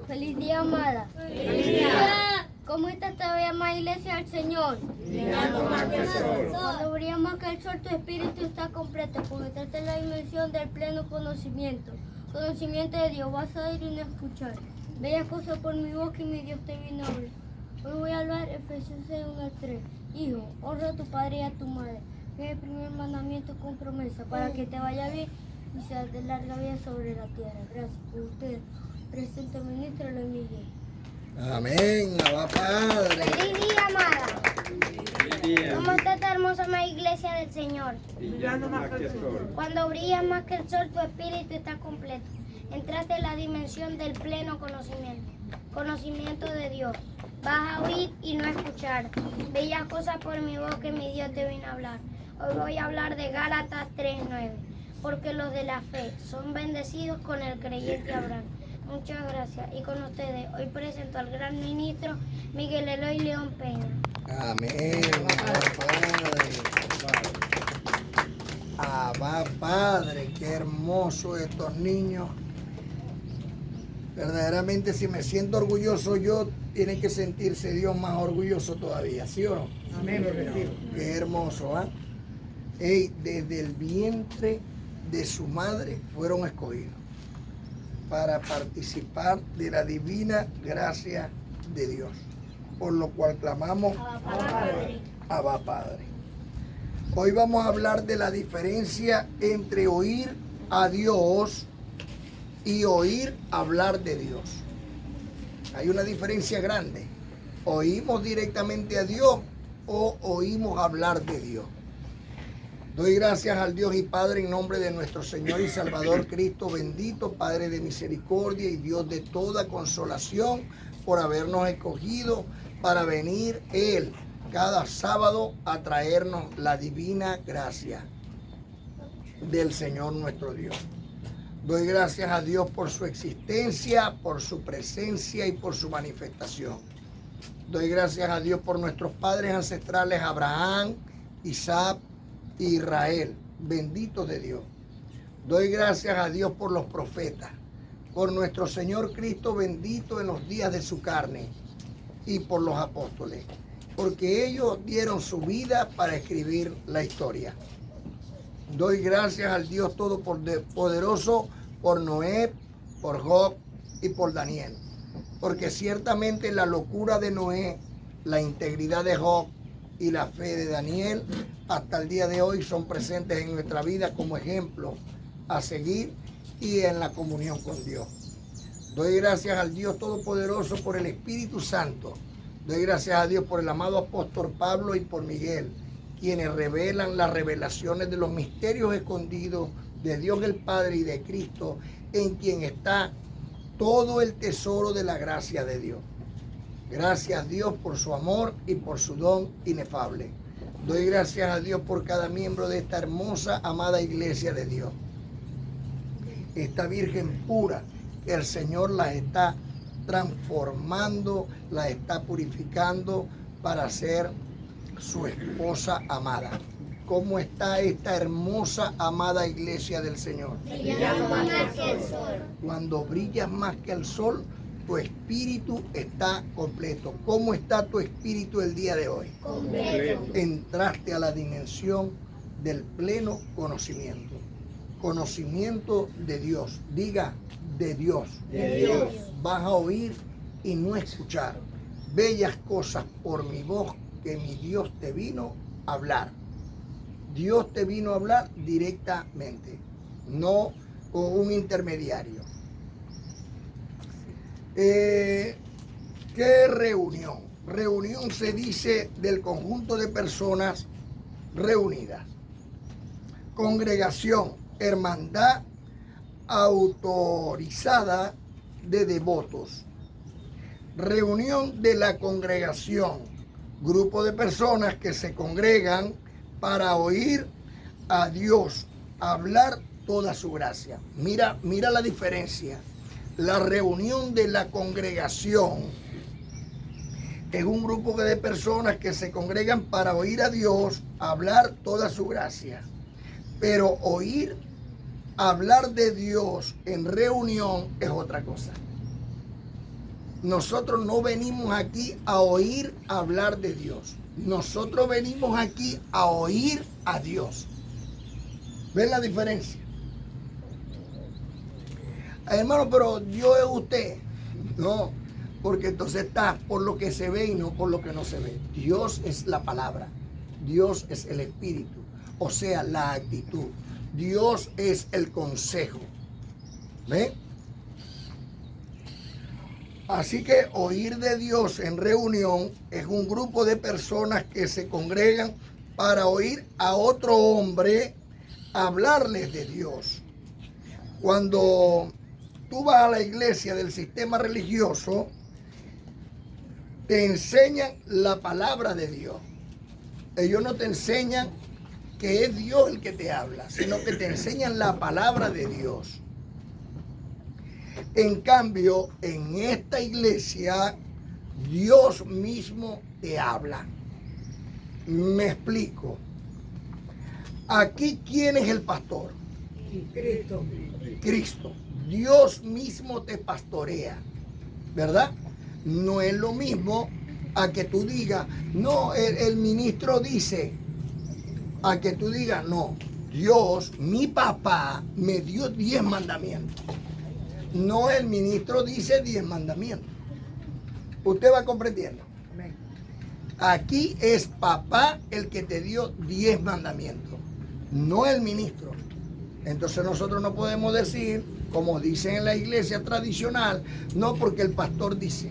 Feliz día, amada. Feliz día. ¿Cómo está esta bella amada iglesia del Señor? Brillando más que el sol. Cuando brilla más que el sol, tu espíritu está completo. Penetraste en la dimensión del pleno conocimiento. Conocimiento de Dios. Vas a oír y no escuchar. Bellas cosas por mi boca y mi Dios te vino a hablar. Hoy voy a hablar Efesios 6:1-3. Hijo, honra a tu padre y a tu madre. Que es el primer mandamiento con promesa para que te vaya bien y seas de larga vida sobre la tierra. Gracias por ustedes. Presente ministro Luis Miguel. Amén, Abba Padre. Feliz día, amada. ¿Cómo está esta hermosa amada iglesia del Señor? Brillando más que el sol. Cuando brillas más que el sol, tu espíritu está completo. Entraste en la dimensión del pleno conocimiento. Conocimiento de Dios. Vas a oír y no escuchar. Bellas cosas por mi boca y mi Dios te vino a hablar. Hoy voy a hablar de Gálatas 3:9. Porque los de la fe son bendecidos con el creyente Abraham. Muchas gracias. Y con ustedes, hoy presento al gran ministro Miguel Eloy León Peña. Amén, Abba Padre. Abba Padre, qué hermoso estos niños. Verdaderamente, si me siento orgulloso yo, tiene que sentirse Dios más orgulloso todavía, ¿sí o no? Amén, lo recibo. Qué hermoso, ¿ah? Desde el vientre de su madre fueron escogidos para participar de la divina gracia de Dios, por lo cual clamamos Abba Padre. Hoy vamos a hablar de la diferencia entre oír a Dios y oír hablar de Dios. Hay una diferencia grande. ¿Oímos directamente a Dios o oímos hablar de Dios? Doy gracias al Dios y Padre en nombre de nuestro Señor y Salvador Cristo bendito, Padre de misericordia y Dios de toda consolación, por habernos escogido para venir Él cada sábado a traernos la divina gracia del Señor nuestro Dios. Doy gracias a Dios por su existencia, por su presencia y por su manifestación. Doy gracias a Dios por nuestros padres ancestrales Abraham, Isaac, Israel, benditos de Dios. Doy gracias a Dios por los profetas, por nuestro Señor Cristo bendito en los días de su carne y por los apóstoles, porque ellos dieron su vida para escribir la historia. Doy gracias al Dios Todopoderoso por Noé, por Job y por Daniel, porque ciertamente la locura de Noé, la integridad de Job y la fe de Daniel hasta el día de hoy son presentes en nuestra vida como ejemplo a seguir y en la comunión con Dios. Doy gracias al Dios Todopoderoso por el Espíritu Santo. Doy gracias a Dios por el amado apóstol Pablo y por Miguel, quienes revelan las revelaciones de los misterios escondidos de Dios el Padre y de Cristo, en quien está todo el tesoro de la gracia de Dios. Gracias a Dios por su amor y por su don inefable. Doy gracias a Dios por cada miembro de esta hermosa, amada iglesia de Dios. Esta Virgen pura, el Señor la está transformando, la está purificando para ser su esposa amada. ¿Cómo está esta hermosa, amada iglesia del Señor? Brillando más que el sol. Cuando brillas más que el sol, tu espíritu está completo. ¿Cómo está tu espíritu el día de hoy? Completo. Entraste a la dimensión del pleno conocimiento. Conocimiento de Dios. Diga, de Dios. De Dios. Vas a oír y no escuchar. Bellas cosas por mi voz que mi Dios te vino a hablar. Dios te vino a hablar directamente, no con un intermediario. ¿Qué reunión? Reunión se dice del conjunto de personas reunidas. Congregación, hermandad autorizada de devotos. Reunión de la congregación, grupo de personas que se congregan para oír a Dios hablar toda su gracia. Mira la diferencia. La reunión de la congregación es un grupo de personas que se congregan para oír a Dios hablar toda su gracia. Pero oír hablar de Dios en reunión es otra cosa. nosotros no venimos aquí a oír hablar de Dios. Nosotros venimos aquí a oír a Dios. ¿Ven la diferencia? Hermano, pero Dios es usted. No, porque entonces está por lo que se ve y no por lo que no se ve. Dios es la palabra. Dios es el espíritu, o sea, la actitud. Dios es el consejo. ¿Ve? Así que oír de Dios en reunión es un grupo de personas que se congregan para oír a otro hombre hablarles de Dios. Cuando tú vas a la iglesia del sistema religioso, te enseñan la palabra de Dios. Ellos no te enseñan que es Dios el que te habla, sino que te enseñan la palabra de Dios. En cambio, en esta iglesia, Dios mismo te habla. Me explico. Aquí, ¿quién es el pastor? Cristo. Cristo. Dios mismo te pastorea, ¿verdad? No es lo mismo a que tú digas, no, el ministro dice, a que tú digas, no, Dios, mi papá, me dio 10 mandamientos. No, el ministro dice 10 mandamientos. Usted va comprendiendo. Aquí es papá el que te dio 10 mandamientos, no el ministro. Entonces nosotros no podemos decir, como dicen en la iglesia tradicional, no porque el pastor dice.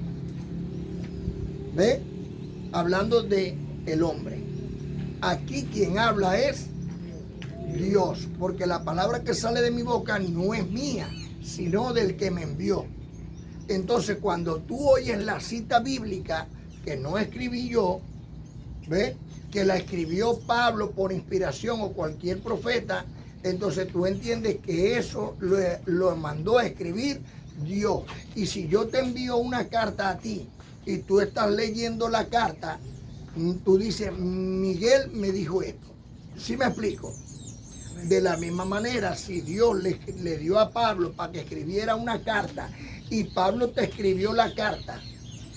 ¿Ve? Hablando de el hombre. Aquí quien habla es Dios, porque la palabra que sale de mi boca no es mía, sino del que me envió. Entonces, cuando tú oyes la cita bíblica, que no escribí yo, ¿ves? Que la escribió Pablo por inspiración o cualquier profeta, entonces tú entiendes que eso lo mandó a escribir Dios. Y si yo te envío una carta a ti y tú estás leyendo la carta, tú dices, Miguel me dijo esto. ¿Sí me explico? De la misma manera, si Dios le dio a Pablo para que escribiera una carta y Pablo te escribió la carta,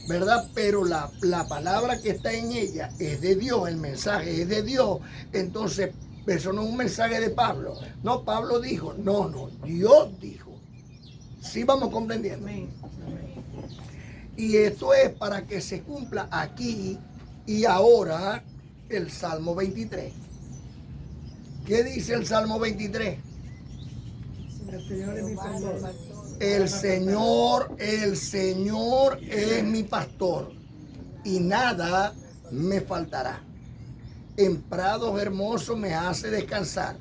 ¿verdad? Pero la palabra que está en ella es de Dios, el mensaje es de Dios, entonces eso no es un mensaje de Pablo. No, Pablo dijo, no, Dios dijo. ¿Sí vamos comprendiendo? Y esto es para que se cumpla aquí y ahora el Salmo 23. ¿Qué dice el Salmo 23? El Señor es mi pastor. El Señor es mi pastor y nada me faltará. En prados hermosos me hace descansar.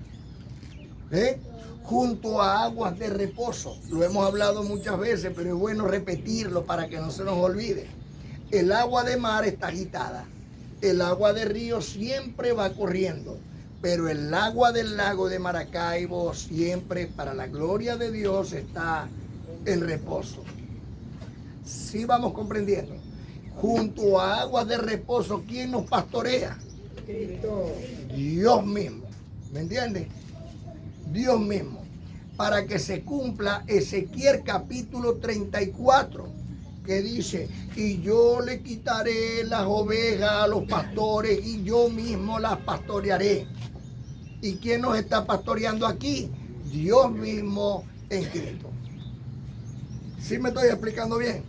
Junto a aguas de reposo. Lo hemos hablado muchas veces, pero es bueno repetirlo para que no se nos olvide. El agua de mar está agitada. El agua de río siempre va corriendo. Pero el agua del lago de Maracaibo siempre, para la gloria de Dios, está en reposo. Sí vamos comprendiendo. Junto a aguas de reposo, ¿quién nos pastorea? Cristo. Dios mismo. ¿Me entiendes? Dios mismo. Para que se cumpla Ezequiel capítulo 34, que dice, y yo le quitaré las ovejas a los pastores y yo mismo las pastorearé. ¿Y quién nos está pastoreando aquí? Dios mismo en Cristo. ¿Sí me estoy explicando bien?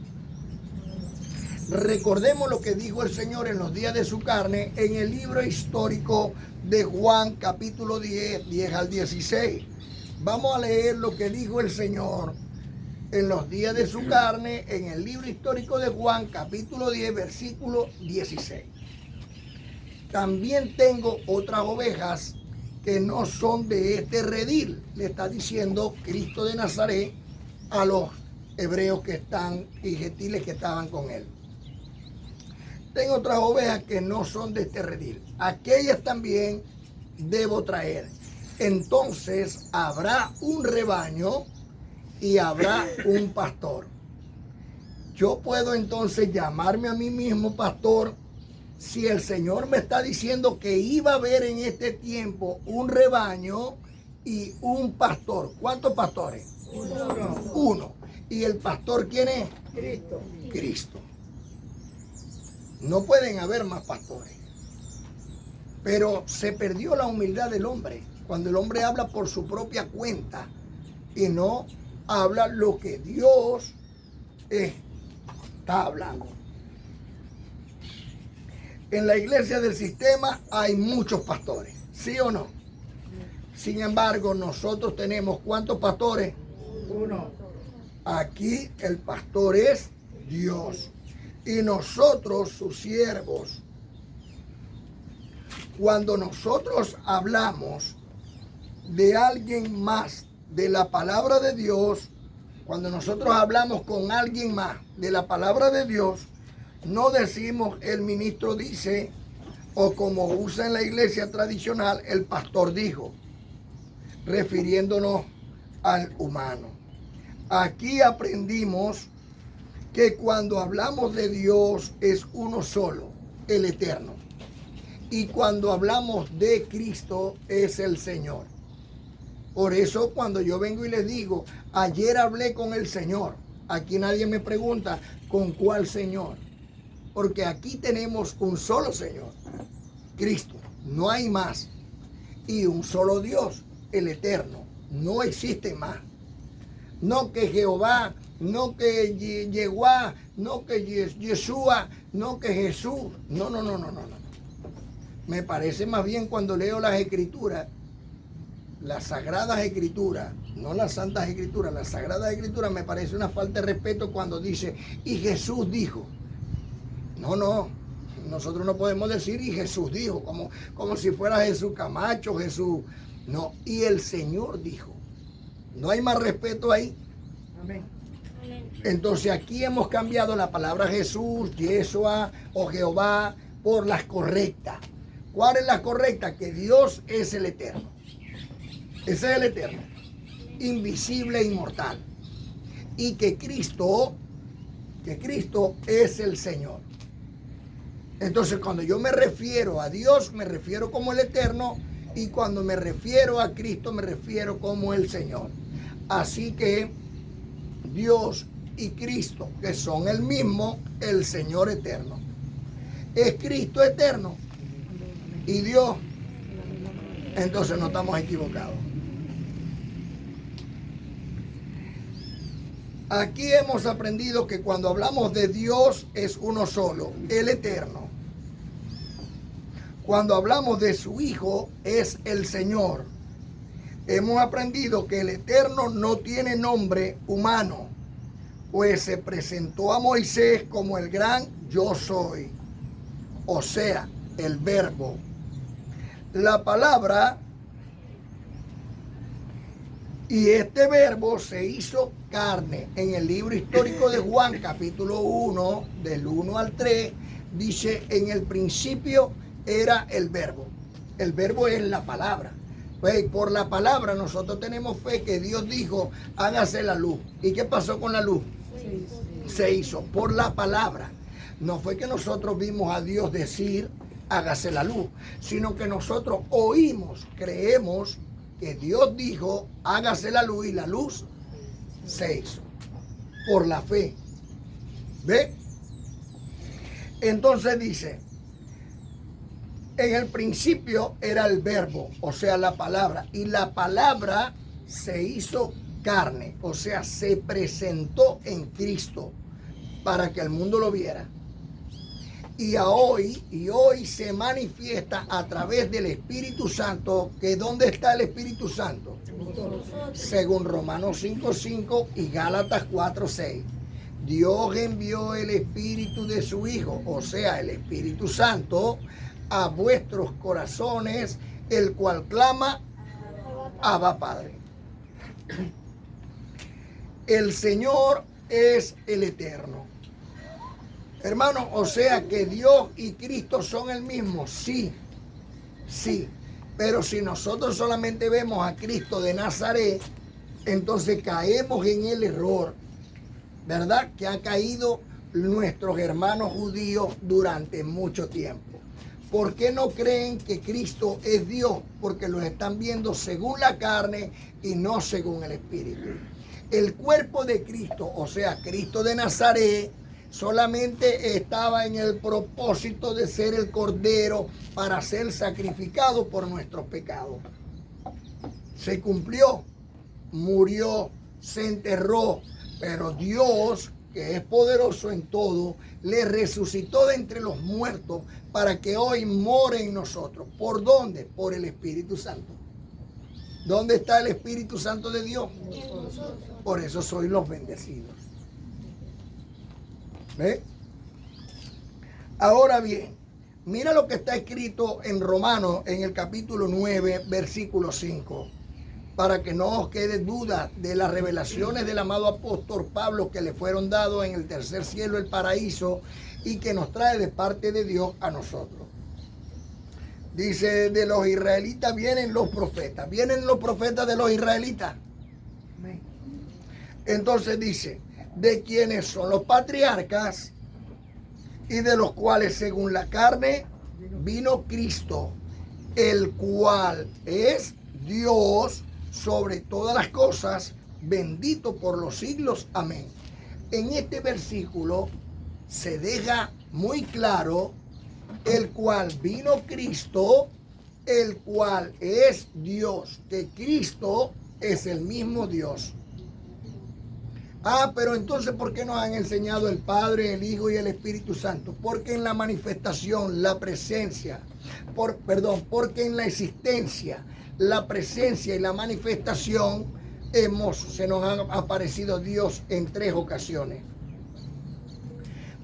Recordemos lo que dijo el Señor en los días de su carne en el libro histórico de Juan capítulo 10 al 16. Vamos a leer lo que dijo el Señor en los días de su carne en el libro histórico de Juan capítulo 10 versículo 16. También tengo otras ovejas que no son de este redil, le está diciendo Cristo de Nazaret a los hebreos que están y gentiles que estaban con él. Tengo otras ovejas que no son de este redil, aquellas también debo traer. Entonces habrá un rebaño y habrá un pastor. Yo puedo entonces llamarme a mí mismo pastor si el Señor me está diciendo que iba a haber en este tiempo un rebaño y un pastor. ¿Cuántos pastores? Uno. Uno. ¿Y el pastor quién es? Cristo. Cristo. No pueden haber más pastores. Pero se perdió la humildad del hombre. Cuando el hombre habla por su propia cuenta y no habla lo que Dios está hablando. En la iglesia del sistema hay muchos pastores, ¿sí o no? Sin embargo, nosotros tenemos ¿cuántos pastores? Uno. Aquí el pastor es Dios y nosotros sus siervos. Cuando nosotros hablamos de alguien más de la palabra de Dios, cuando nosotros hablamos con alguien más de la palabra de Dios, no decimos el ministro dice, o como usa en la iglesia tradicional, el pastor dijo, refiriéndonos al humano. Aquí aprendimos que cuando hablamos de Dios es uno solo, el Eterno. Y cuando hablamos de Cristo es el Señor. Por eso cuando yo vengo y les digo, ayer hablé con el Señor, aquí nadie me pregunta, ¿con cuál Señor? Porque aquí tenemos un solo Señor, Cristo, no hay más. Y un solo Dios, el Eterno, no existe más. No que Jehová, no que Yehová, no que Yeshua, no que Jesús. No. Me parece más bien cuando leo las Escrituras, las Sagradas Escrituras, no las Santas Escrituras, las Sagradas Escrituras, me parece una falta de respeto cuando dice, y Jesús dijo. No, nosotros no podemos decir, y Jesús dijo, como si fuera Jesús Camacho, Jesús. No, y el Señor dijo. No hay más respeto ahí. Amén. Entonces aquí hemos cambiado la palabra Jesús, Yeshua o Jehová por las correctas. ¿Cuál es la correcta? Que Dios es el Eterno. Ese es el Eterno, invisible e inmortal. Y que Cristo es el Señor. Entonces cuando yo me refiero a Dios, me refiero como el Eterno, y cuando me refiero a Cristo, me refiero como el Señor. Así que Dios y Cristo, que son el mismo, el Señor eterno. Es Cristo eterno y Dios. Entonces no estamos equivocados. Aquí hemos aprendido que cuando hablamos de Dios es uno solo, el eterno. Cuando hablamos de su Hijo es el Señor. Hemos aprendido que el Eterno no tiene nombre humano, pues se presentó a Moisés como el gran yo soy, o sea, el Verbo. La palabra, y este Verbo se hizo carne. En el libro histórico de Juan, capítulo 1, del 1 al 3, dice, en el principio era el Verbo. El Verbo es la palabra. Pues por la palabra nosotros tenemos fe que Dios dijo, hágase la luz. ¿Y qué pasó con la luz? Se hizo por la palabra. No fue que nosotros vimos a Dios decir, hágase la luz, sino que nosotros oímos, creemos que Dios dijo, hágase la luz, y la luz se hizo. Por la fe. ¿Ve? Entonces dice, en el principio era el Verbo, o sea, la palabra. Y la palabra se hizo carne, o sea, se presentó en Cristo para que el mundo lo viera. Y hoy se manifiesta a través del Espíritu Santo, que ¿dónde está el Espíritu Santo? Según Romanos 5:5 y Gálatas 4:6. Dios envió el Espíritu de su Hijo, o sea, el Espíritu Santo, a vuestros corazones, el cual clama, Abba Padre. El Señor es el Eterno. Hermano, o sea que Dios y Cristo son el mismo, sí. Pero si nosotros solamente vemos a Cristo de Nazaret, entonces caemos en el error, ¿verdad? Que han caído nuestros hermanos judíos durante mucho tiempo. ¿Por qué no creen que Cristo es Dios? Porque los están viendo según la carne y no según el Espíritu. El cuerpo de Cristo, o sea, Cristo de Nazaret, solamente estaba en el propósito de ser el Cordero para ser sacrificado por nuestros pecados. Se cumplió, murió, se enterró, pero Dios, que es poderoso en todo, le resucitó de entre los muertos para que hoy more en nosotros. ¿Por dónde? Por el Espíritu Santo. ¿Dónde está el Espíritu Santo de Dios? Por eso soy los bendecidos. ¿Ve? Ahora bien, mira lo que está escrito en Romanos, en el capítulo 9, versículo 5. Para que no os quede duda de las revelaciones del amado apóstol Pablo que le fueron dados en el tercer cielo, el paraíso, y que nos trae de parte de Dios a nosotros. Dice, de los israelitas vienen los profetas. ¿Vienen los profetas de los israelitas? Entonces dice, de quienes son los patriarcas y de los cuales según la carne vino Cristo, el cual es Dios sobre todas las cosas, bendito por los siglos. Amén. En este versículo se deja muy claro el cual vino Cristo, el cual es Dios, que Cristo es el mismo Dios. Pero entonces, ¿por qué nos han enseñado el Padre, el Hijo y el Espíritu Santo? Porque en la manifestación, la presencia, porque en la existencia, la presencia y la manifestación, se nos ha aparecido Dios en 3 ocasiones.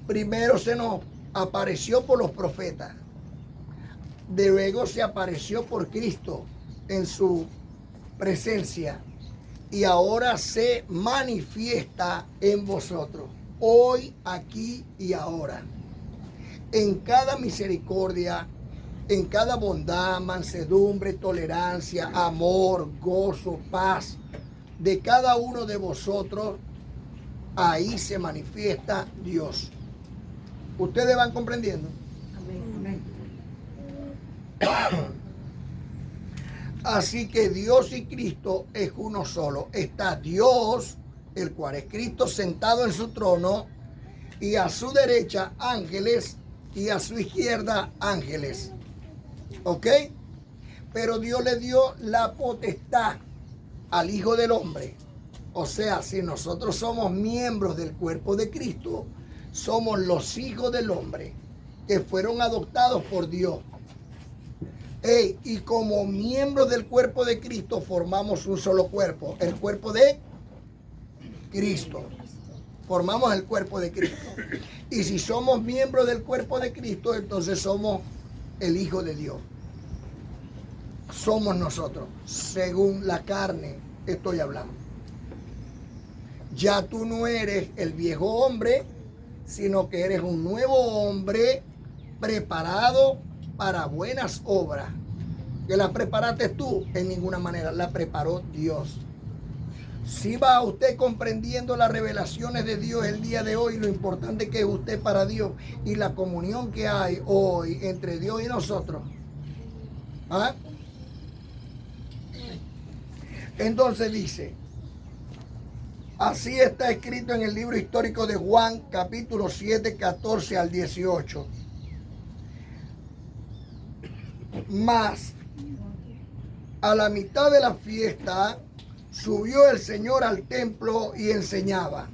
Primero se nos apareció por los profetas. Luego se apareció por Cristo en su presencia. Y ahora se manifiesta en vosotros, hoy, aquí y ahora. En cada misericordia, en cada bondad, mansedumbre, tolerancia, amor, gozo, paz, de cada uno de vosotros, ahí se manifiesta Dios. ¿Ustedes van comprendiendo? Amén. Así que Dios y Cristo es uno solo. Está Dios, el cual es Cristo, sentado en su trono, y a su derecha ángeles, y a su izquierda ángeles. ¿Ok? Pero Dios le dio la potestad al Hijo del Hombre. O sea, si nosotros somos miembros del cuerpo de Cristo, somos los hijos del hombre que fueron adoptados por Dios. Y como miembros del cuerpo de Cristo formamos un solo cuerpo, el cuerpo de Cristo. Formamos el cuerpo de Cristo. Y si somos miembros del cuerpo de Cristo, entonces somos el Hijo de Dios. Somos nosotros, según la carne estoy hablando. Ya tú no eres el viejo hombre, sino que eres un nuevo hombre preparado para buenas obras. ¿Que las preparaste tú? En ninguna manera, la preparó Dios. Si va usted comprendiendo las revelaciones de Dios el día de hoy, lo importante que es usted para Dios y la comunión que hay hoy entre Dios y nosotros. ¿Ah? Entonces dice, así está escrito en el libro histórico de Juan, capítulo 7, 14 al 18. Mas a la mitad de la fiesta subió el Señor al templo y enseñaba.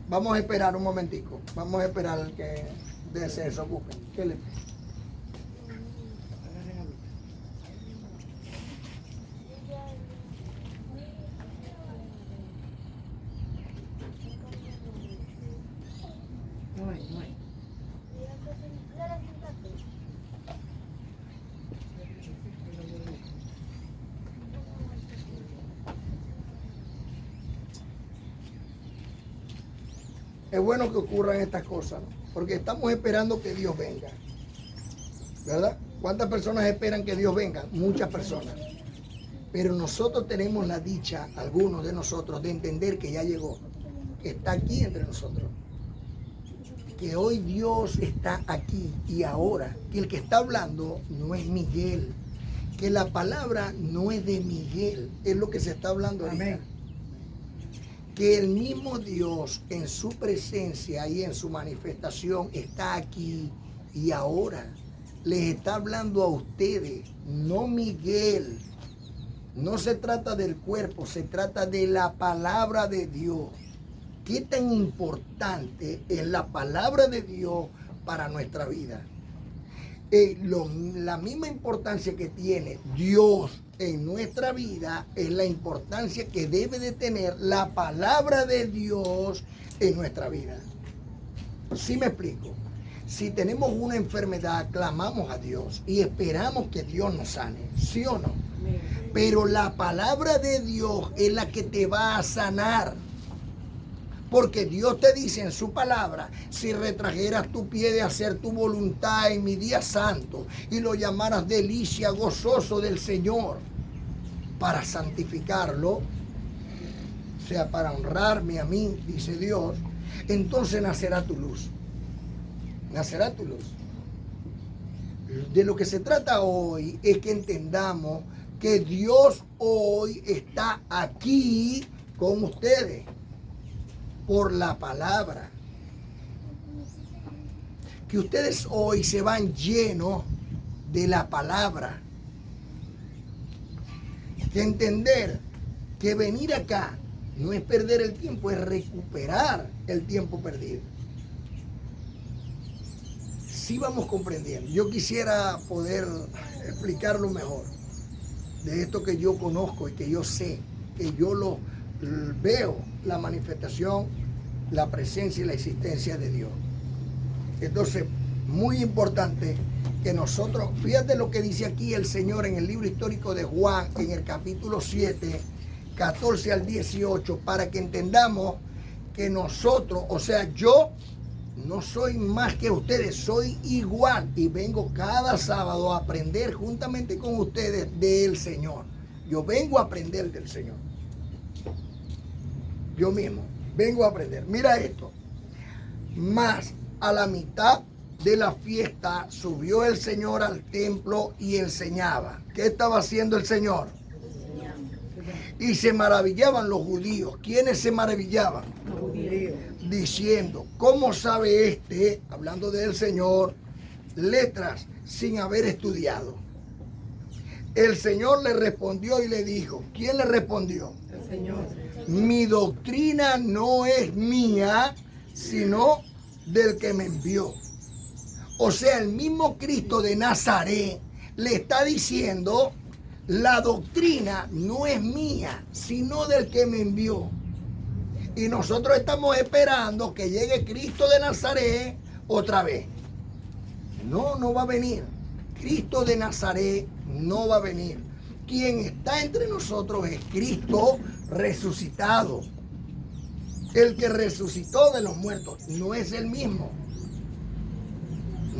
Vamos a esperar un momentico. Vamos a esperar que se desocupen. ¿Qué le pasa? No hay. Es bueno que ocurran estas cosas, ¿no? Porque estamos esperando que Dios venga, ¿verdad? ¿Cuántas personas esperan que Dios venga? Muchas personas. Pero nosotros tenemos la dicha, algunos de nosotros, de entender que ya llegó, que está aquí entre nosotros. Que hoy Dios está aquí y ahora, que el que está hablando no es Miguel, que la palabra no es de Miguel, es lo que se está hablando ahorita. Amén. que el mismo Dios en su presencia y en su manifestación está aquí y ahora. Les está hablando a ustedes, no Miguel. No se trata del cuerpo, se trata de la palabra de Dios. ¿Qué tan importante es la palabra de Dios para nuestra vida? La misma importancia que tiene Dios en nuestra vida es la importancia que debe de tener la palabra de Dios en nuestra vida. ¿Sí me explico? Si tenemos una enfermedad, clamamos a Dios y esperamos que Dios nos sane, ¿sí o no? Pero la palabra de Dios es la que te va a sanar. Porque Dios te dice en su palabra, si retrajeras tu pie de hacer tu voluntad en mi día santo y lo llamaras delicia gozoso del Señor para santificarlo, o sea, para honrarme a mí, dice Dios, entonces nacerá tu luz. Nacerá tu luz. De lo que se trata hoy es que entendamos que Dios hoy está aquí con ustedes por la palabra. Que ustedes hoy se van llenos de la palabra. Que entender que venir acá no es perder el tiempo, es recuperar el tiempo perdido. Sí vamos comprendiendo. Yo quisiera poder explicarlo mejor. De esto que yo conozco y que yo sé, que yo lo veo, la manifestación, la presencia y la existencia de Dios. Entonces, muy importante que nosotros, fíjate lo que dice aquí el Señor en el libro histórico de Juan, en el capítulo 7, 14 al 18, para que entendamos que nosotros, o sea, yo no soy más que ustedes, soy igual y vengo cada sábado a aprender juntamente con ustedes del Señor. Yo vengo a aprender del Señor. Yo mismo vengo a aprender. Mira esto. Más a la mitad de la fiesta subió el Señor al templo y enseñaba. ¿Qué estaba haciendo el Señor? Y se maravillaban los judíos. ¿Quiénes se maravillaban? Los judíos. Diciendo, ¿cómo sabe este, hablando del Señor, letras sin haber estudiado? El Señor le respondió y le dijo, ¿quién le respondió? El Señor. Mi doctrina no es mía, sino del que me envió. O sea, el mismo Cristo de Nazaret le está diciendo, la doctrina no es mía, sino del que me envió. Y nosotros estamos esperando que llegue Cristo de Nazaret otra vez. No, no va a venir. Cristo de Nazaret no va a venir. Quien está entre nosotros es Cristo resucitado. El que resucitó de los muertos no es el mismo.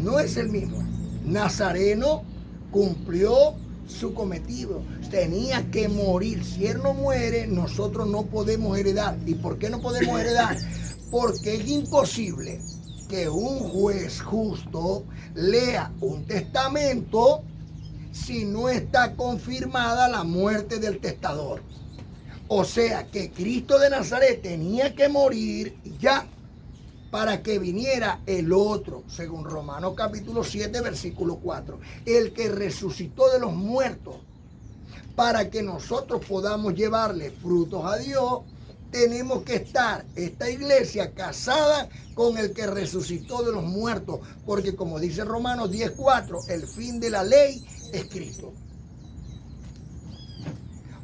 No es el mismo. Nazareno cumplió su cometido. Tenía que morir. Si él no muere, nosotros no podemos heredar. ¿Y por qué no podemos heredar? Porque es imposible que un juez justo lea un testamento si no está confirmada la muerte del testador. O sea que Cristo de Nazaret tenía que morir ya para que viniera el otro, según Romanos capítulo 7, versículo 4, el que resucitó de los muertos, para que nosotros podamos llevarle frutos a Dios. Tenemos que estar, esta iglesia, casada con el que resucitó de los muertos, porque como dice Romanos 10:4, el fin de la ley es Cristo.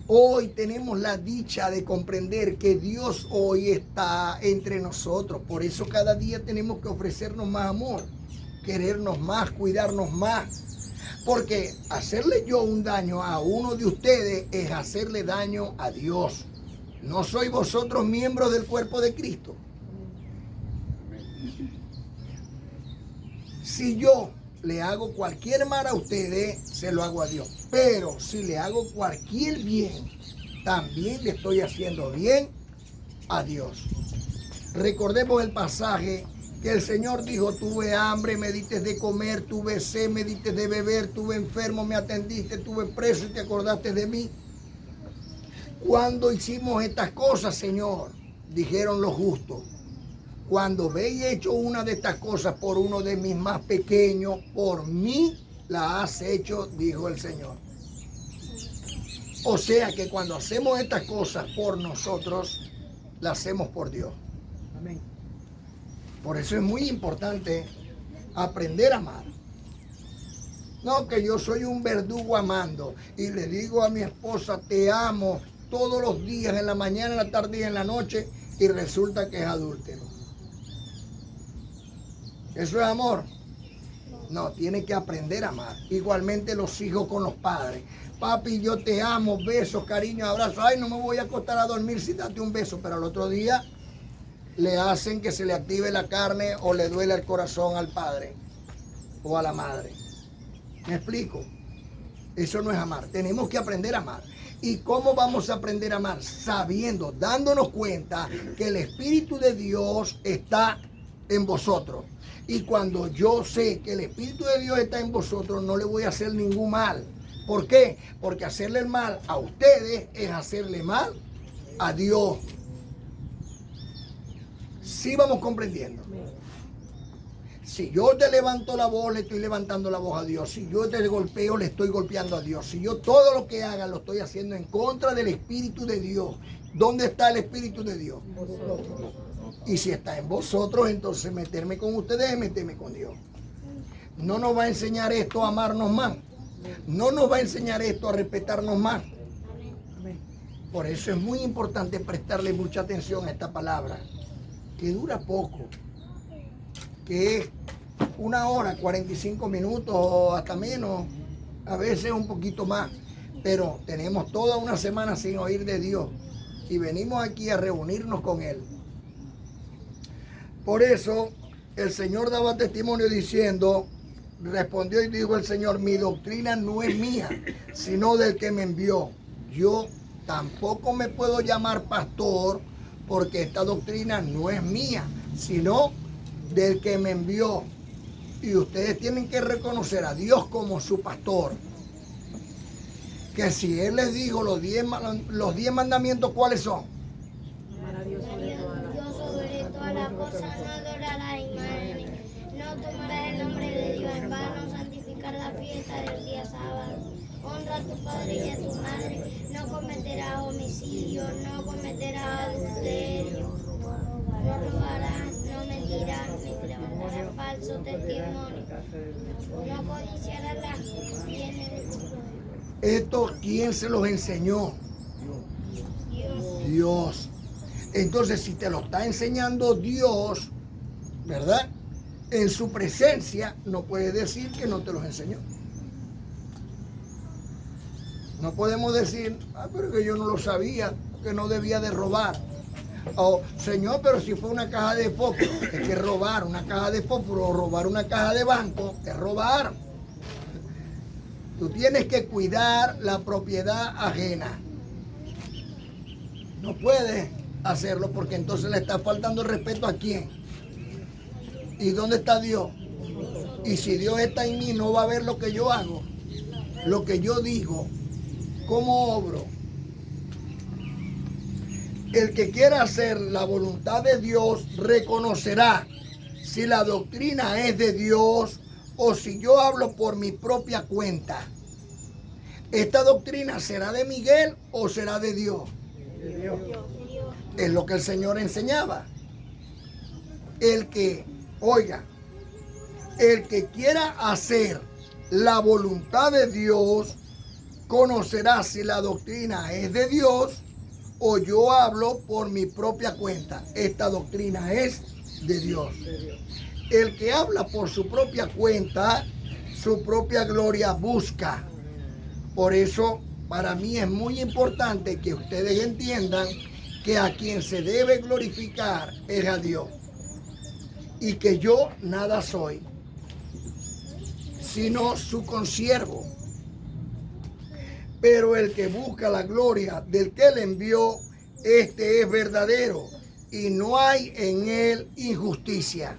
Hoy tenemos la dicha de comprender que Dios hoy está entre nosotros. Por eso cada día tenemos que ofrecernos más amor, querernos más, cuidarnos más. Porque hacerle yo un daño a uno de ustedes es hacerle daño a Dios. ¿No sois vosotros miembros del cuerpo de Cristo? Si yo le hago cualquier mal a ustedes, se lo hago a Dios. Pero si le hago cualquier bien, también le estoy haciendo bien a Dios. Recordemos el pasaje que el Señor dijo, tuve hambre, me diste de comer, tuve sed, me diste de beber, tuve enfermo, me atendiste, tuve preso y te acordaste de mí. Cuando hicimos estas cosas, Señor, dijeron los justos, cuando veis hecho una de estas cosas por uno de mis más pequeños, por mí la has hecho, dijo el Señor. O sea que cuando hacemos estas cosas por nosotros, las hacemos por Dios. Amén. Por eso es muy importante aprender a amar. No que yo soy un verdugo amando y le digo a mi esposa, te amo todos los días, en la mañana, en la tarde y en la noche, y resulta que es adúltero. ¿Eso es amor? No, tiene que aprender a amar. Igualmente los hijos con los padres. Papi, yo te amo, besos, cariño, abrazos. Ay, no me voy a acostar a dormir sin darte un beso, pero al otro día le hacen que se le active la carne o le duele el corazón al padre o a la madre. ¿Me explico? Eso no es amar. Tenemos que aprender a amar. ¿Y cómo vamos a aprender a amar? Sabiendo, dándonos cuenta que el Espíritu de Dios está en vosotros. Y cuando yo sé que el Espíritu de Dios está en vosotros, no le voy a hacer ningún mal. ¿Por qué? Porque hacerle el mal a ustedes es hacerle mal a Dios. Sí vamos comprendiendo. Si yo te levanto la voz, le estoy levantando la voz a Dios. Si yo te golpeo, le estoy golpeando a Dios. Si yo todo lo que haga lo estoy haciendo en contra del Espíritu de Dios. ¿Dónde está el Espíritu de Dios? Y si está en vosotros, entonces meterme con ustedes es meterme con Dios. No nos va a enseñar esto a amarnos más. No nos va a enseñar esto a respetarnos más. Por eso es muy importante prestarle mucha atención a esta palabra, que dura poco, que es 1 hora, 45 minutos o hasta menos, a veces un poquito más. Pero tenemos toda una semana sin oír de Dios y venimos aquí a reunirnos con Él. Por eso el Señor daba testimonio diciendo, respondió y dijo el Señor, mi doctrina no es mía, sino del que me envió. Yo tampoco me puedo llamar pastor porque esta doctrina no es mía, sino del que me envió. Y ustedes tienen que reconocer a Dios como su pastor. Que si Él les dijo los 10 mandamientos, ¿cuáles son? Dios sobre todas las cosas, no adorarás imágenes, no tomarás el nombre de Dios en vano, santificar la fiesta del día sábado, honra a tu padre y a tu madre, no cometerás homicidio, no cometerás adulterio, no robarás, no mentirás, ni levantarás falso testimonio, no codiciarás las bienes de tu prójimo. ¿Esto quién se los enseñó? Dios. Dios. Entonces, si te lo está enseñando Dios, ¿verdad? En su presencia, no puedes decir que no te los enseñó. No podemos decir, pero que yo no lo sabía, que no debía de robar. O, Señor, pero si fue una caja de fósforo, es que robar una caja de fósforo o robar una caja de banco es robar. Tú tienes que cuidar la propiedad ajena. No puedes hacerlo porque entonces le está faltando el respeto a quién. ¿Y dónde está Dios? Y si Dios está en mí, no va a ver lo que yo hago, lo que yo digo, cómo obro. El que quiera hacer la voluntad de Dios reconocerá si la doctrina es de Dios o si yo hablo por mi propia cuenta. ¿Esta doctrina será de Miguel o será de Dios? De Dios. Es lo que el Señor enseñaba. El que, oiga, el que quiera hacer la voluntad de Dios conocerá si la doctrina es de Dios o yo hablo por mi propia cuenta. Esta doctrina es de Dios. El que habla por su propia cuenta, su propia gloria busca. Por eso, para mí es muy importante que ustedes entiendan que a quien se debe glorificar es a Dios. Y que yo nada soy, sino su consiervo. Pero el que busca la gloria del que le envió, este es verdadero, y no hay en él injusticia.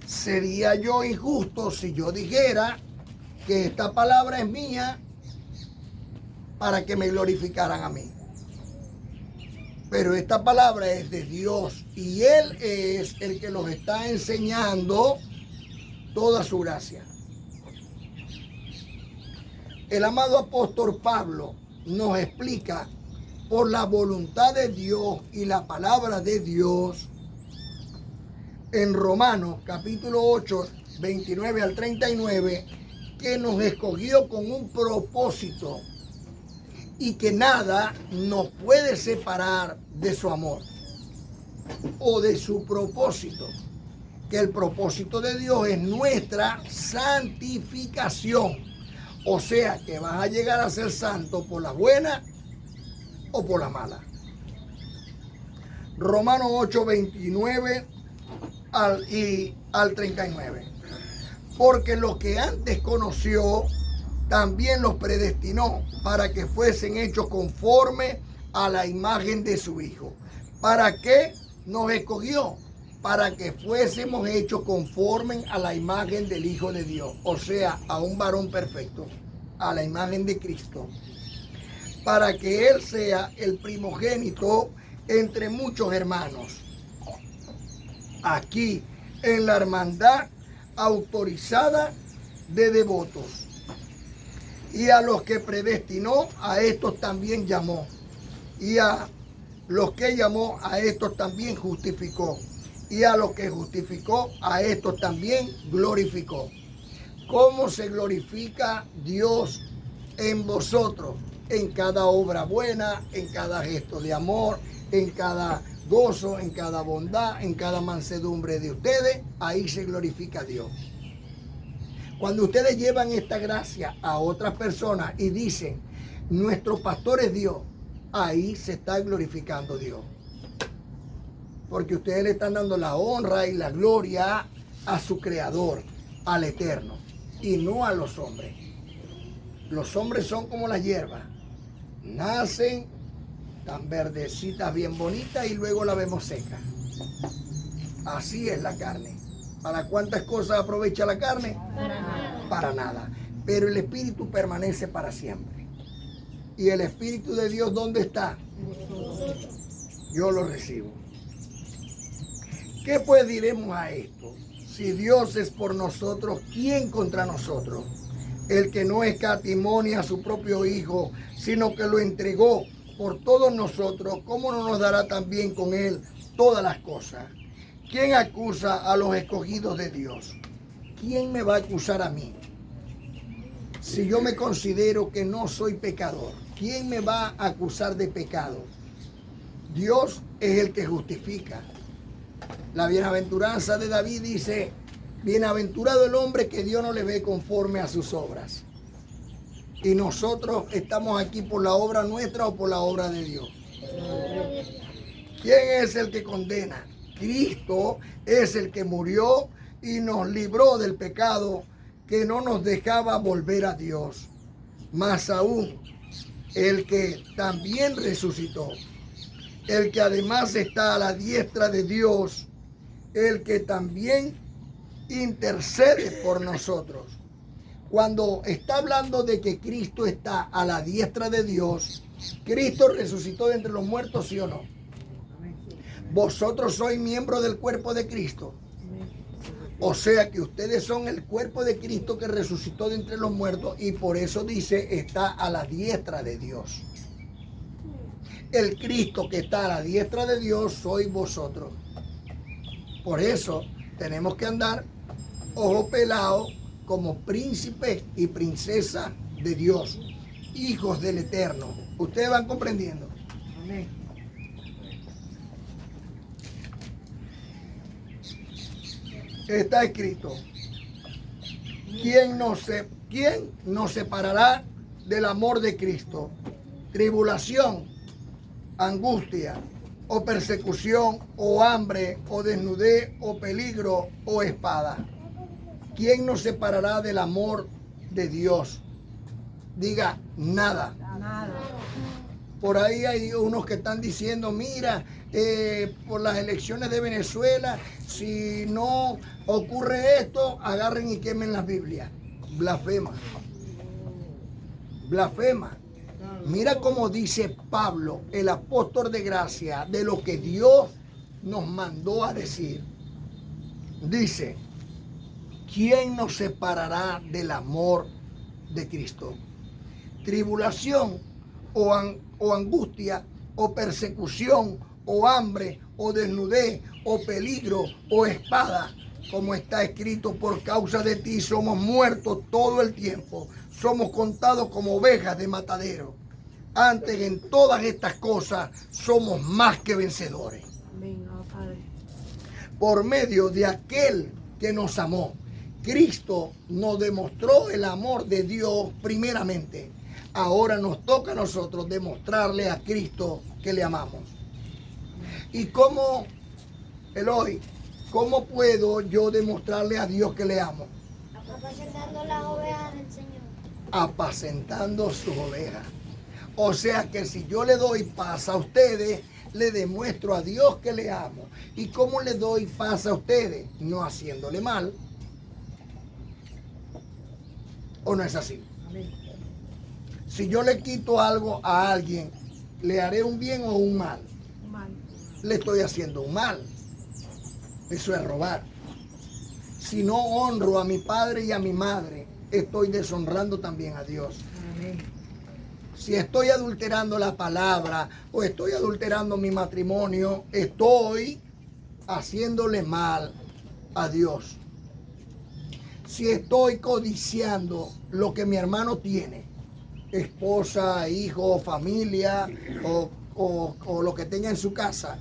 Sería yo injusto si yo dijera que esta palabra es mía para que me glorificaran a mí. Pero esta palabra es de Dios y Él es el que nos está enseñando toda su gracia. El amado apóstol Pablo nos explica por la voluntad de Dios y la palabra de Dios en Romanos capítulo 8, 29 al 39, que nos escogió con un propósito y que nada nos puede separar de su amor o de su propósito. Que el propósito de Dios es nuestra santificación. O sea que vas a llegar a ser santo por la buena o por la mala. Romanos 8, 29 al 39. Porque lo que antes conoció, también los predestinó para que fuesen hechos conforme a la imagen de su Hijo. ¿Para qué nos escogió? Para que fuésemos hechos conforme a la imagen del Hijo de Dios. O sea, a un varón perfecto, a la imagen de Cristo. Para que Él sea el primogénito entre muchos hermanos. Aquí, en la hermandad autorizada de devotos. Y a los que predestinó, a estos también llamó. Y a los que llamó, a estos también justificó. Y a los que justificó, a estos también glorificó. ¿Cómo se glorifica Dios en vosotros? En cada obra buena, en cada gesto de amor, en cada gozo, en cada bondad, en cada mansedumbre de ustedes. Ahí se glorifica Dios. Cuando ustedes llevan esta gracia a otras personas y dicen, nuestro pastor es Dios, ahí se está glorificando Dios. Porque ustedes le están dando la honra y la gloria a su creador, al eterno, y no a los hombres. Los hombres son como la hierba. Nacen tan verdecitas, bien bonitas, y luego la vemos seca. Así es la carne. ¿Para cuántas cosas aprovecha la carne? Para nada. Para nada. Pero el Espíritu permanece para siempre. ¿Y el Espíritu de Dios dónde está? Yo lo recibo. ¿Qué pues diremos a esto? Si Dios es por nosotros, ¿quién contra nosotros? El que no escatimó a su propio Hijo, sino que lo entregó por todos nosotros, ¿cómo no nos dará también con Él todas las cosas? ¿Quién acusa a los escogidos de Dios? ¿Quién me va a acusar a mí? Si yo me considero que no soy pecador, ¿quién me va a acusar de pecado? Dios es el que justifica. La bienaventuranza de David dice, bienaventurado el hombre que Dios no le ve conforme a sus obras. Y nosotros estamos aquí por la obra nuestra o por la obra de Dios. ¿Quién es el que condena? Cristo es el que murió y nos libró del pecado que no nos dejaba volver a Dios. Más aún, el que también resucitó, el que además está a la diestra de Dios, el que también intercede por nosotros. Cuando está hablando de que Cristo está a la diestra de Dios, Cristo resucitó de entre los muertos, ¿sí o no? Vosotros sois miembros del cuerpo de Cristo. O sea que ustedes son el cuerpo de Cristo que resucitó de entre los muertos y por eso dice, está a la diestra de Dios. El Cristo que está a la diestra de Dios sois vosotros. Por eso tenemos que andar ojo pelado como príncipes y princesas de Dios, hijos del Eterno. ¿Ustedes van comprendiendo? Amén. Está escrito, ¿quién nos separará del amor de Cristo? Tribulación, angustia, o persecución, o hambre, o desnudez, o peligro, o espada. ¿Quién nos separará del amor de Dios? Diga, nada. Nada. Por ahí hay unos que están diciendo, mira, por las elecciones de Venezuela, si no ocurre esto, agarren y quemen las Biblias. Blasfema. Blasfema. Mira cómo dice Pablo, el apóstol de gracia, de lo que Dios nos mandó a decir. Dice, ¿quién nos separará del amor de Cristo? Tribulación o angustia o persecución o hambre o desnudez o peligro o espada, como está escrito, por causa de ti somos muertos todo el tiempo, somos contados como ovejas de matadero. Antes, en todas estas cosas somos más que vencedores por medio de aquel que nos amó. Cristo nos demostró el amor de Dios primeramente. Ahora nos toca a nosotros demostrarle a Cristo que le amamos. ¿Y cómo, Eloy, cómo puedo yo demostrarle a Dios que le amo? Apacentando las ovejas del Señor. Apacentando sus ovejas. O sea que si yo le doy paz a ustedes, le demuestro a Dios que le amo. ¿Y cómo le doy paz a ustedes? No haciéndole mal. ¿O no es así? Si yo le quito algo a alguien, ¿le haré un bien o un mal? Le estoy haciendo un mal. Eso es robar. Si no honro a mi padre y a mi madre, estoy deshonrando también a Dios. Si estoy adulterando la palabra o estoy adulterando mi matrimonio, estoy haciéndole mal a Dios. Si estoy codiciando lo que mi hermano tiene, esposa, hijo, familia o lo que tenga en su casa,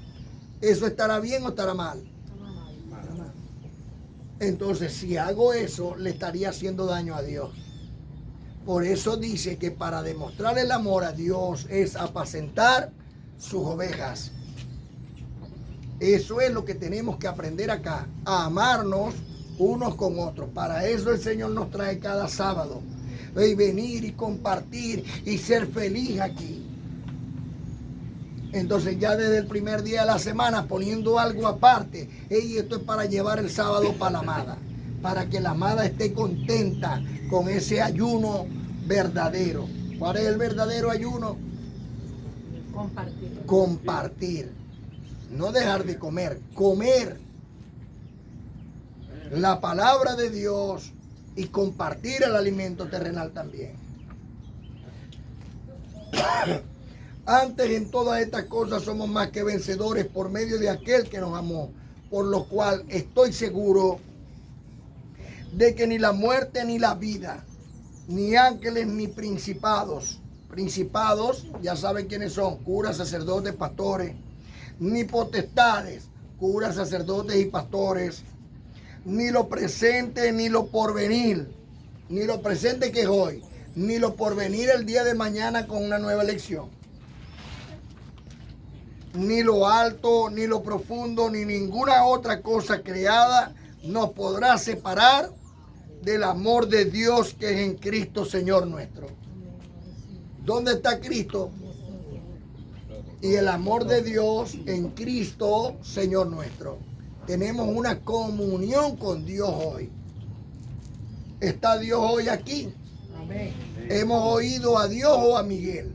¿eso estará bien o estará mal? Entonces, si hago eso, le estaría haciendo daño a Dios. Por eso dice que para demostrar el amor a Dios es apacentar sus ovejas. Eso es lo que tenemos que aprender acá, a amarnos unos con otros. Para eso el Señor nos trae cada sábado. Y venir y compartir y ser feliz aquí. Entonces ya desde el primer día de la semana poniendo algo aparte. Y esto es para llevar el sábado para la amada. Para que la amada esté contenta con ese ayuno verdadero. ¿Cuál es el verdadero ayuno? Compartir. Compartir. No dejar de comer. Comer la palabra de Dios y compartir el alimento terrenal también. Antes en todas estas cosas somos más que vencedores por medio de aquel que nos amó, por lo cual estoy seguro de que ni la muerte ni la vida, ni ángeles ni principados, ya saben quiénes son, curas, sacerdotes, pastores, ni potestades, curas, sacerdotes y pastores, ni lo presente ni lo porvenir, ni lo presente que es hoy, ni lo porvenir el día de mañana con una nueva elección, ni lo alto, ni lo profundo, ni ninguna otra cosa creada nos podrá separar del amor de Dios que es en Cristo Señor nuestro. ¿Dónde está Cristo? Y el amor de Dios en Cristo Señor nuestro. Tenemos una comunión con Dios hoy. ¿Está Dios hoy aquí? Amén. ¿Hemos oído a Dios o a Miguel?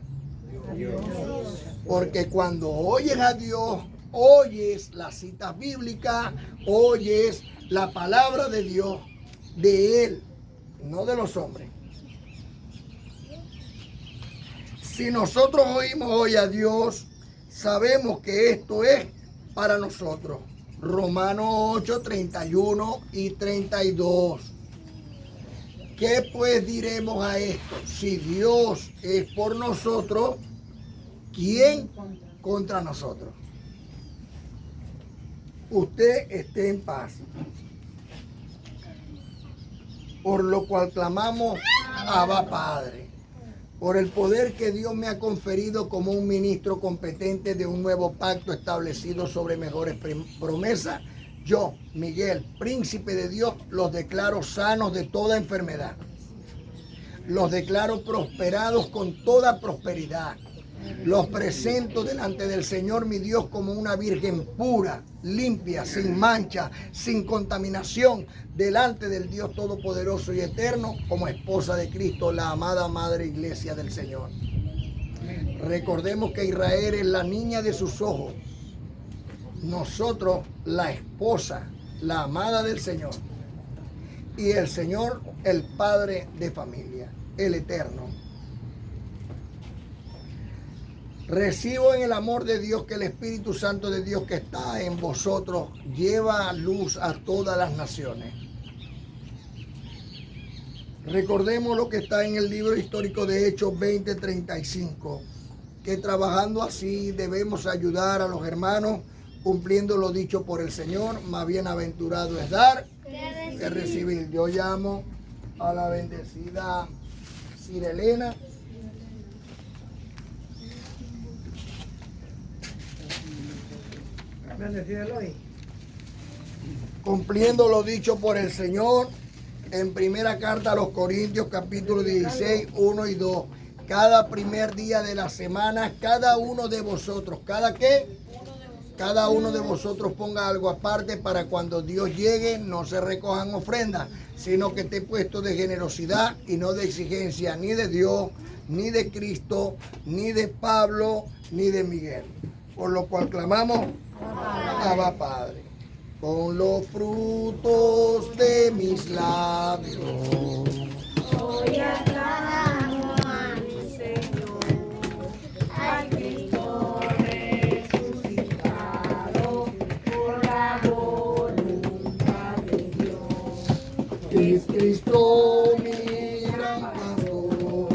Porque cuando oyes a Dios, oyes las citas bíblicas, oyes la palabra de Dios, de Él, no de los hombres. Si nosotros oímos hoy a Dios, sabemos que esto es para nosotros. Romanos 8, 31 y 32. ¿Qué pues diremos a esto? Si Dios es por nosotros, ¿quién contra nosotros? Usted esté en paz. Por lo cual clamamos, Abba Padre. Por el poder que Dios me ha conferido como un ministro competente de un nuevo pacto establecido sobre mejores promesas, yo, Miguel, príncipe de Dios, los declaro sanos de toda enfermedad. Los declaro prosperados con toda prosperidad. Los presento delante del Señor mi Dios como una virgen pura, limpia, sin mancha, sin contaminación, delante del Dios Todopoderoso y Eterno, como esposa de Cristo, la amada Madre Iglesia del Señor. Recordemos que Israel es la niña de sus ojos. Nosotros, la esposa, la amada del Señor. Y el Señor, el Padre de familia, el Eterno. Recibo en el amor de Dios que el Espíritu Santo de Dios que está en vosotros lleva luz a todas las naciones. Recordemos lo que está en el libro histórico de Hechos 20:35, que trabajando así debemos ayudar a los hermanos, cumpliendo lo dicho por el Señor. Más bienaventurado es dar que recibir. Yo llamo a la bendecida Sirelena. Cumpliendo lo dicho por el Señor en primera carta a los Corintios, capítulo 16, 1 y 2. Cada primer día de la semana, cada uno de vosotros, cada uno de vosotros ponga algo aparte para cuando Dios llegue no se recojan ofrendas, sino que esté puesto de generosidad y no de exigencia ni de Dios, ni de Cristo, ni de Pablo, ni de Miguel. Por lo cual clamamos, Abba Padre, con los frutos de mis labios. Hoy aclamo a mi Señor, a Cristo resucitado por la voluntad de Dios. Es Cristo mi gran pastor,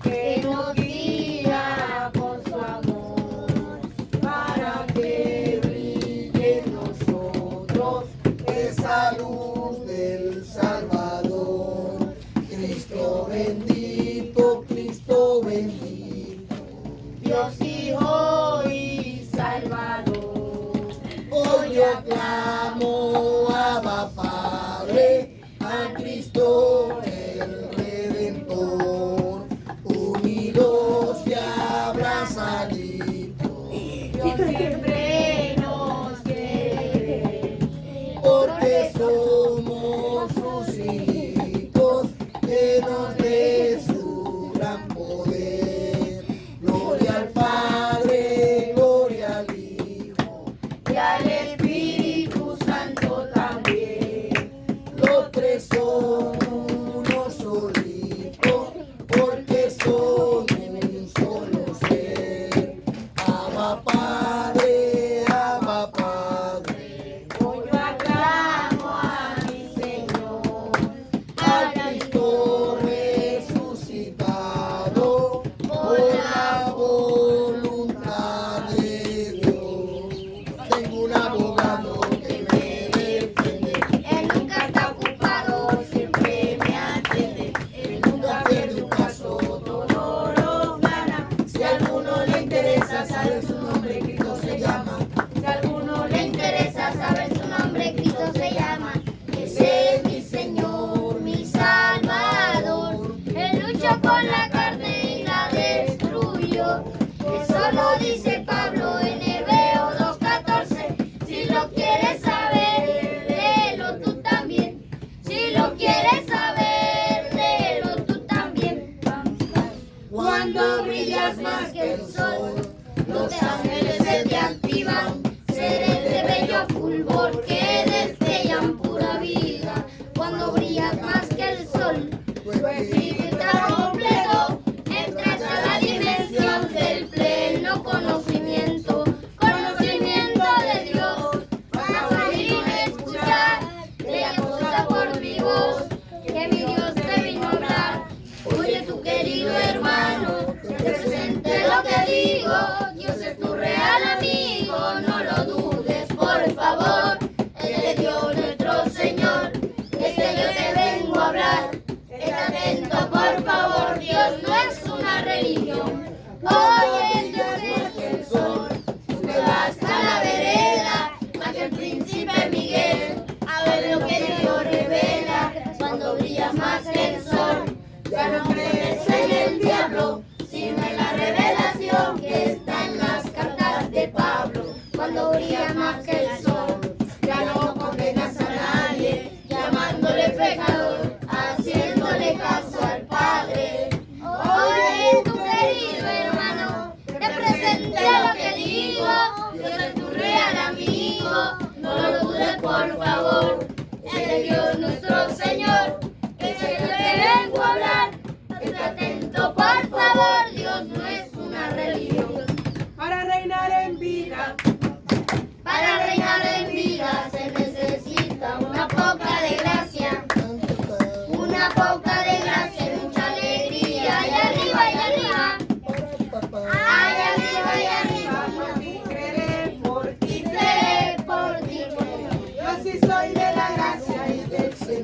Que nos guía con su amor, para que brille en nosotros esa luz del Salvador. Cristo bendito, Dios Hijo y Salvador. hoy yo aclamo Abba Padre, a Cristo el Redentor, unidos y abrazaditos, Dios siempre nos quiere, porque soy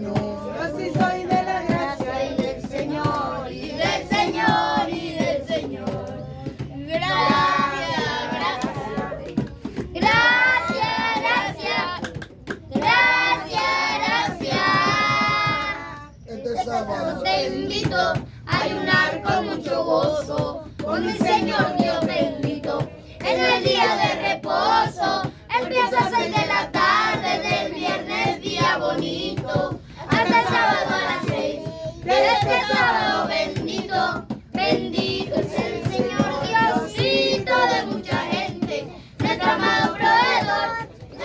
bueno. Yo sí soy de la gracia y del Señor, y del Señor, y del Señor. Gracias, gracias. Gracias, gracias. Gracias, gracias. Este sábado Te invito a ayunar con mucho gozo, con mi Señor Dios bendito. En el día de reposo, empieza a 6 de la tarde del viernes día bonito, hasta el sábado a las 6. Desde este sábado bendito, bendito es el Señor Diosito de mucha gente, nuestro amado proveedor,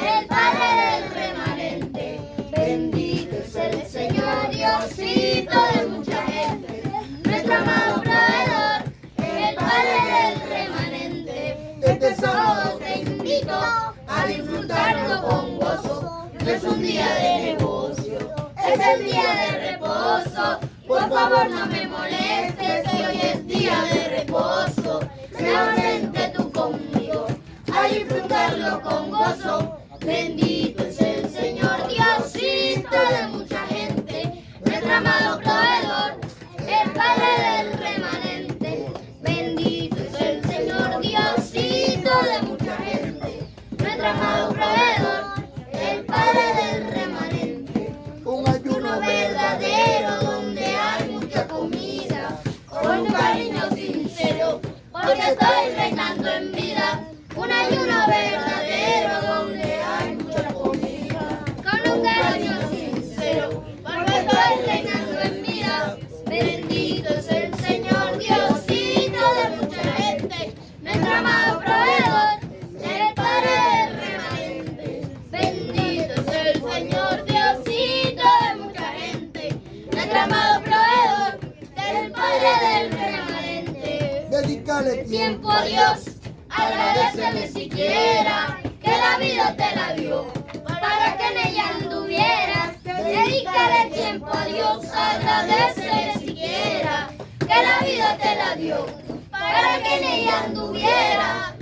el Padre del remanente. Bendito es el Señor Diosito de mucha gente, nuestro amado proveedor, el Padre del remanente. Este sábado te invito a disfrutarlo con gozo, no es un día de negocio, es el día de reposo. Por favor no me molestes, si hoy es día de reposo. Realmente tú conmigo, a disfrutarlo con gozo. Bendito es el Señor Diosito de mucha gente, nuestro amado proveedor, el Padre del remanente. Bendito es el Señor Diosito de mucha gente, nuestro amado proveedor, el Padre del remanente. un ayuno Uno verdadero donde hay mucha comida, con un cariño sincero, porque estoy reinando en vida. Un ayuno verdadero donde hay mucha comida, con un cariño sincero, porque estoy reinando en vida. Bendito es el Señor Diosito de mucha gente, nuestro amado proveedor, el Padre del remanente. Bendito es el Señor Diosito de mucha gente, nuestro amado proveedor, el Padre del remanente. dedicarle Tiempo a Dios, agradecele siquiera que la vida te la dio, para que en ella anduvieras. Dedícale tiempo a Dios, agradecele siquiera que la vida te la dio, para que en ella anduvieras.